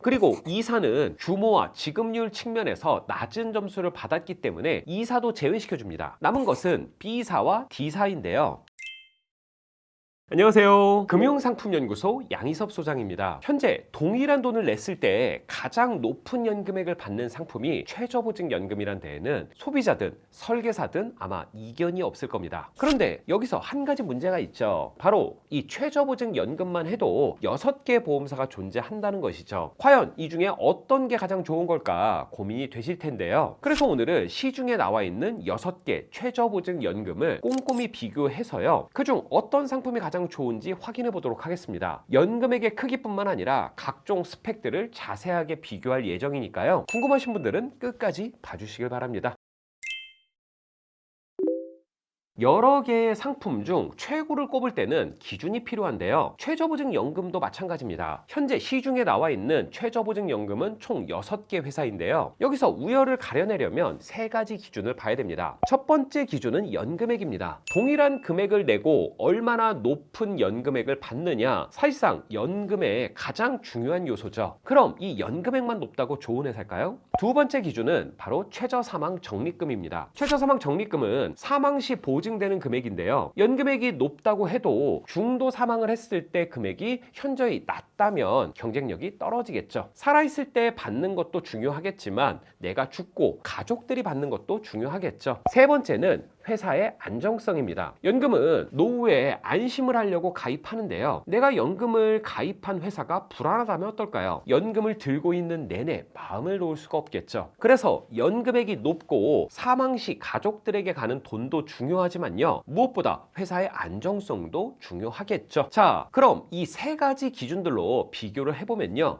그리고 E사는 규모와 지급률 측면에서 낮은 점수를 받았기 때문에 E사도 제외시켜줍니다. 남은 것은 B사와 D사인데요. 안녕하세요. 금융상품연구소 양희섭 소장입니다. 현재 동일한 돈을 냈을 때 가장 높은 연금액을 받는 상품이 최저보증연금이란 데에는 소비자든 설계사든 아마 이견이 없을 겁니다. 그런데 여기서 한 가지 문제가 있죠. 바로 이 최저보증연금만 해도 6개 보험사가 존재한다는 것이죠. 과연 이 중에 어떤 게 가장 좋은 걸까 고민이 되실 텐데요. 그래서 오늘은 시중에 나와 있는 6개 최저보증연금을 꼼꼼히 비교해서요. 그중 어떤 상품이 가장 좋은지 확인해 보도록 하겠습니다. 연금액의 크기뿐만 아니라 각종 스펙들을 자세하게 비교할 예정이니까요. 궁금하신 분들은 끝까지 봐주시길 바랍니다. 여러 개의 상품 중 최고를 꼽을 때는 기준이 필요한데요. 최저보증연금도 마찬가지입니다. 현재 시중에 나와 있는 최저보증연금은 총 6개 회사인데요. 여기서 우열을 가려내려면 3가지 기준을 봐야 됩니다. 첫 번째 기준은 연금액입니다. 동일한 금액을 내고 얼마나 높은 연금액을 받느냐, 사실상 연금의 가장 중요한 요소죠. 그럼 이 연금액만 높다고 좋은 회사일까요? 두 번째 기준은 바로 최저사망적립금입니다. 최저사망적립금은 사망 시 보증되는 금액인데요. 연금액이 높다고 해도 중도 사망을 했을 때 금액이 현저히 낮다면 경쟁력이 떨어지겠죠. 살아있을 때 받는 것도 중요하겠지만 내가 죽고 가족들이 받는 것도 중요하겠죠. 세 번째는 회사의 안정성입니다. 연금은 노후에 안심을 하려고 가입하는데요. 내가 연금을 가입한 회사가 불안하다면 어떨까요? 연금을 들고 있는 내내 마음을 놓을 수가 없겠죠. 그래서 연금액이 높고 사망 시 가족들에게 가는 돈도 중요하지만요. 무엇보다 회사의 안정성도 중요하겠죠. 자, 그럼 이 3가지 기준들로 비교를 해보면요.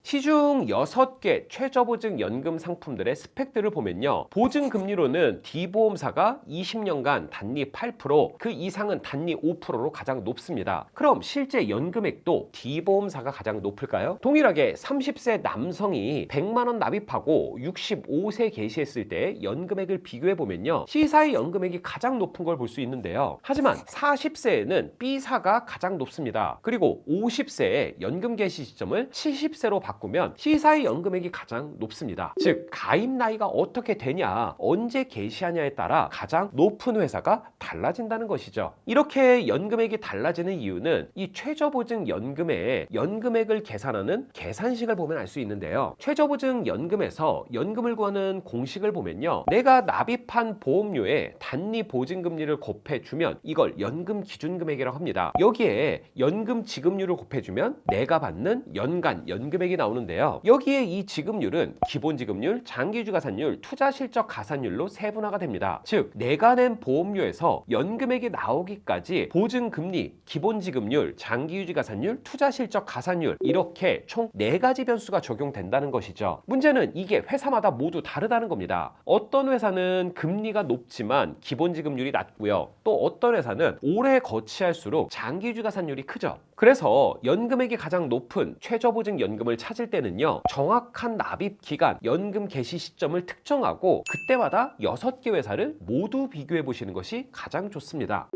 시중 6개 최저보증 연금 상품들의 스펙들을 보면요. 보증금리로는 D보험사가 20년간 단리 8%, 그 이상은 단리 5%로 가장 높습니다. 그럼 실제 연금액도 D보험사가 가장 높을까요? 동일하게 30세 남성이 100만 원 납입하고 65세 개시했을 때 연금액을 비교해보면요. C사의 연금액이 가장 높은 걸 볼 수 있는데요. 하지만 40세에는 B사가 가장 높습니다. 그리고 50세에 연금 개시 시점을 70세로 바꾸면 C사의 연금액이 가장 높습니다. 즉 가입 나이가 어떻게 되냐, 언제 개시하냐에 따라 가장 높은 회사가 달라진다는 것이죠. 이렇게 연금액이 달라지는 이유는 이 최저보증 연금의 연금액을 계산하는 계산식을 보면 알 수 있는데요. 최저보증 연금에서 연금을 구하는 공식을 보면요. 내가 납입한 보험료에 단리 보증금리를 곱해주면 이걸 연금 기준금액이라고 합니다. 여기에 연금 지급률을 곱해주면 내가 받는 연간 연금액이 나오는데요. 여기에 이 지급률은 기본지급률, 장기유지가산율, 투자실적 가산율로 세분화가 됩니다. 즉 내가 낸 보험료에서 연금액이 나오기까지 보증금리, 기본지급률, 장기유지가산율, 투자실적 가산율 이렇게 총 4가지 변수가 적용된다는 것이죠. 문제는 이게 회사마다 모두 다르다는 겁니다. 어떤 회사는 금리가 높지만 기본지급률이 낮고요. 또 어떤 회사는 오래 거치할수록 장기유지가산율이 크죠. 그래서 연금액이 가장 높은 최저보증연금을 찾을 때는요. 정확한 납입 기간, 연금 개시 시점을 특정하고 그때마다 6개 회사를 모두 비교해 보시는 것이 가장 좋습니다.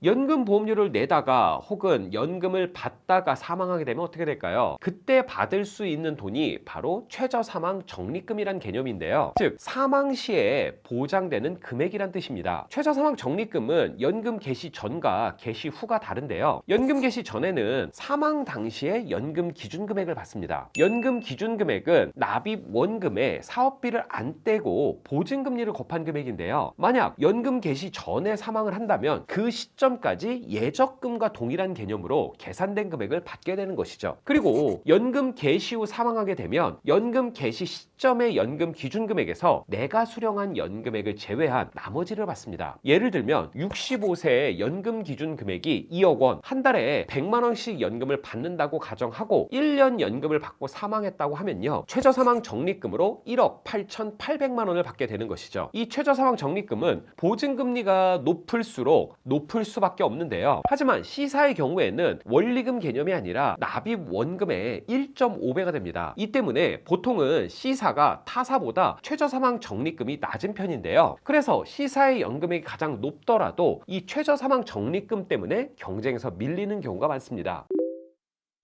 연금 보험료를 내다가 혹은 연금을 받다가 사망하게 되면 어떻게 될까요? 그때 받을 수 있는 돈이 바로 최저사망 적립금이란 개념인데요. 즉 사망 시에 보장되는 금액이란 뜻입니다. 최저사망 적립금은 연금 개시 전과 개시 후가 다른데요. 연금 개시 전에는 사망 당시에 연금 기준금액을 받습니다. 연금 기준금액은 납입 원금에 사업비를 안 떼고 보증금리를 곱한 금액인데요. 만약 연금 개시 전에 사망을 한다면 그 시점 까지 예적금과 동일한 개념으로 계산된 금액을 받게 되는 것이죠. 그리고 연금 개시 후 사망하게 되면 연금 개시 시점의 연금 기준금액에서 내가 수령한 연금액을 제외한 나머지를 받습니다. 예를 들면 65세의 연금 기준금액이 2억 원, 한 달에 100만 원씩 연금을 받는다고 가정하고 1년 연금을 받고 사망했다고 하면요. 최저사망 적립금으로 1억 8,800만 원을 받게 되는 것이죠. 이 최저사망 적립금은 보증금리가 높을수록 높을 수밖에 없는데요. 하지만 C사의 경우에는 원리금 개념이 아니라 납입 원금의 1.5배가 됩니다. 이 때문에 보통은 C사가 타사보다 최저사망 적립금이 낮은 편인데요. 그래서 C사의 연금액이 가장 높더라도 이 최저사망 적립금 때문에 경쟁에서 밀리는 경우가 많습니다.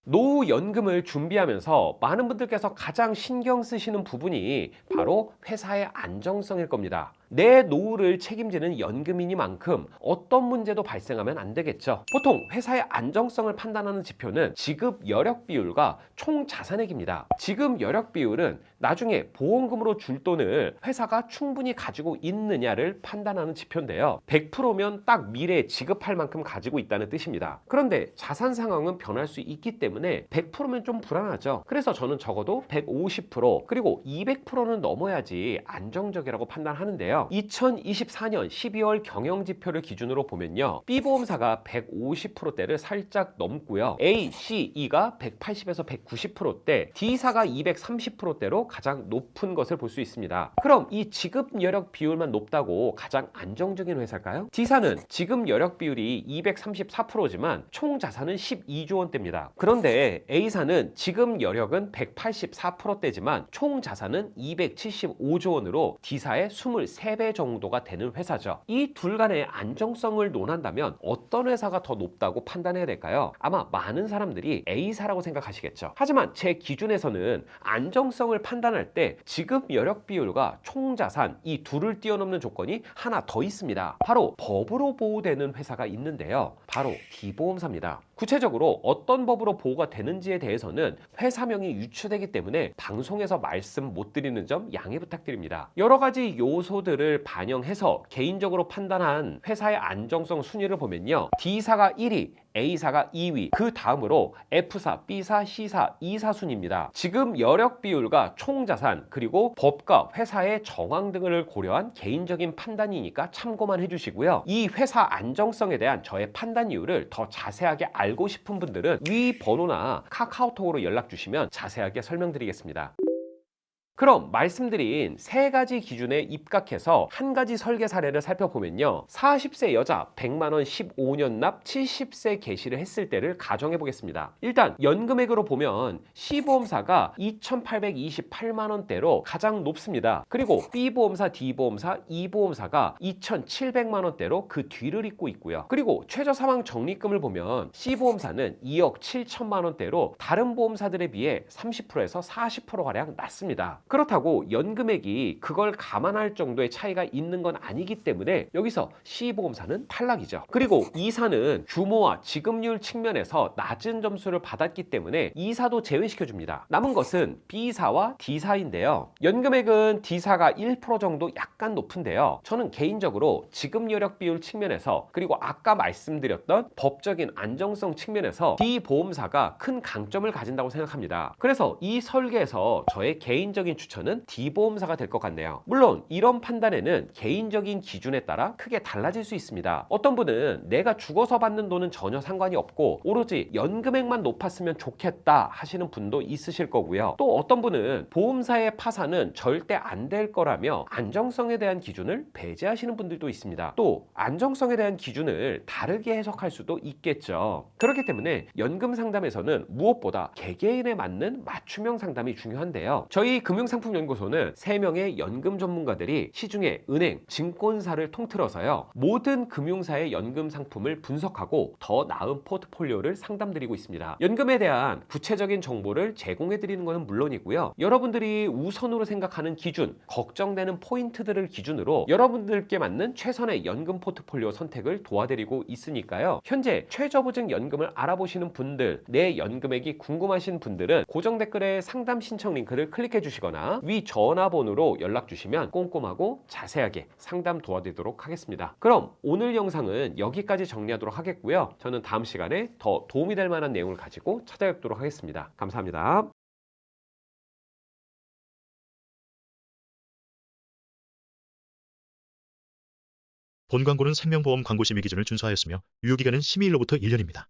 노후연금을 준비하면서 많은 분들께서 가장 신경 쓰시는 부분이 바로 회사의 안정성일 겁니다. 내 노후를 책임지는 연금이니만큼 어떤 문제도 발생하면 안 되겠죠. 보통 회사의 안정성을 판단하는 지표는 지급 여력 비율과 총 자산액입니다. 지급 여력 비율은 나중에 보험금으로 줄 돈을 회사가 충분히 가지고 있느냐를 판단하는 지표인데요. 100%면 딱 미래에 지급할 만큼 가지고 있다는 뜻입니다. 그런데 자산 상황은 변할 수 있기 때문에 100%면 좀 불안하죠. 그래서 저는 적어도 150% 그리고 200%는 넘어야지 안정적이라고 판단하는데요. 2024년 12월 경영지표를 기준으로 보면요. B보험사가 150%대를 살짝 넘고요. A, C, E가 180에서 190%대, D사가 230%대로 가장 높은 것을 볼 수 있습니다. 그럼 이 지급 여력 비율만 높다고 가장 안정적인 회사일까요? D사는 지급 여력 비율이 234%지만 총 자산은 12조 원대입니다. 그런데 A사는 지급 여력은 184%대지만 총 자산은 275조 원으로 D사의 23배 정도가 되는 회사죠. 이 둘 간의 안정성을 논한다면 어떤 회사가 더 높다고 판단해야 될까요? 아마 많은 사람들이 A사라고 생각하시겠죠. 하지만 제 기준에서는 안정성을 판단할 때 지급 여력 비율과 총 자산 이 둘을 뛰어넘는 조건이 하나 더 있습니다. 바로 법으로 보호되는 회사가 있는데요. 바로 D보험사입니다. 구체적으로 어떤 법으로 보호가 되는지에 대해서는 회사명이 유추되기 때문에 방송에서 말씀 못 드리는 점 양해 부탁드립니다. 여러 가지 요소들을 반영해서 개인적으로 판단한 회사의 안정성 순위를 보면요. D사가 1위, A사가 2위, 그 다음으로 F사, B사, C사, E사 순입니다. 지금 여력 비율과 총 자산 그리고 법과 회사의 정황 등을 고려한 개인적인 판단이니까 참고만 해주시고요. 이 회사 안정성에 대한 저의 판단 이유를 더 자세하게 알고 싶은 분들은 위 번호나 카카오톡으로 연락 주시면 자세하게 설명드리겠습니다. 그럼 말씀드린 세 가지 기준에 입각해서 한 가지 설계 사례를 살펴보면요. 40세 여자 100만 원 15년 납 70세 개시를 했을 때를 가정해 보겠습니다. 일단 연금액으로 보면 C보험사가 2,828만 원대로 가장 높습니다. 그리고 B보험사, D보험사, E보험사가 2,700만 원대로 그 뒤를 잇고 있고요. 그리고 최저사망 적립금을 보면 C보험사는 2억 7천만 원대로 다른 보험사들에 비해 30%에서 40%가량 낮습니다. 그렇다고 연금액이 그걸 감안할 정도의 차이가 있는 건 아니기 때문에 여기서 C보험사는 탈락이죠. 그리고 E사는 규모와 지급률 측면에서 낮은 점수를 받았기 때문에 E사도 제외시켜줍니다. 남은 것은 B사와 D사인데요. 연금액은 D사가 1% 정도 약간 높은데요. 저는 개인적으로 지급 여력 비율 측면에서 그리고 아까 말씀드렸던 법적인 안정성 측면에서 D보험사가 큰 강점을 가진다고 생각합니다. 그래서 이 설계에서 저의 개인적인 추천은 D보험사가 될 것 같네요. 물론 이런 판단에는 개인적인 기준에 따라 크게 달라질 수 있습니다. 어떤 분은 내가 죽어서 받는 돈은 전혀 상관이 없고 오로지 연금액만 높았으면 좋겠다 하시는 분도 있으실 거고요. 또 어떤 분은 보험사의 파산은 절대 안 될 거라며 안정성에 대한 기준을 배제하시는 분들도 있습니다. 또 안정성에 대한 기준을 다르게 해석할 수도 있겠죠. 그렇기 때문에 연금 상담에서는 무엇보다 개개인에 맞는 맞춤형 상담이 중요한데요. 저희 금융상품연구소는 3명의 연금 전문가들이 시중에 은행, 증권사를 통틀어서요. 모든 금융사의 연금 상품을 분석하고 더 나은 포트폴리오를 상담드리고 있습니다. 연금에 대한 구체적인 정보를 제공해드리는 것은 물론이고요. 여러분들이 우선으로 생각하는 기준, 걱정되는 포인트들을 기준으로 여러분들께 맞는 최선의 연금 포트폴리오 선택을 도와드리고 있으니까요. 현재 최저보증 연금을 알아보시는 분들, 내 연금액이 궁금하신 분들은 고정 댓글에 상담 신청 링크를 클릭해 주시거나 위 전화번호로 연락 주시면 꼼꼼하고 자세하게 상담 도와드리도록 하겠습니다. 그럼 오늘 영상은 여기까지 정리하도록 하겠고요. 저는 다음 시간에 더 도움이 될 만한 내용을 가지고 찾아뵙도록 하겠습니다. 감사합니다. 본 광고는 생명보험 광고 심의 기준을 준수하였으며 유효기간은 심의일로부터 1년입니다.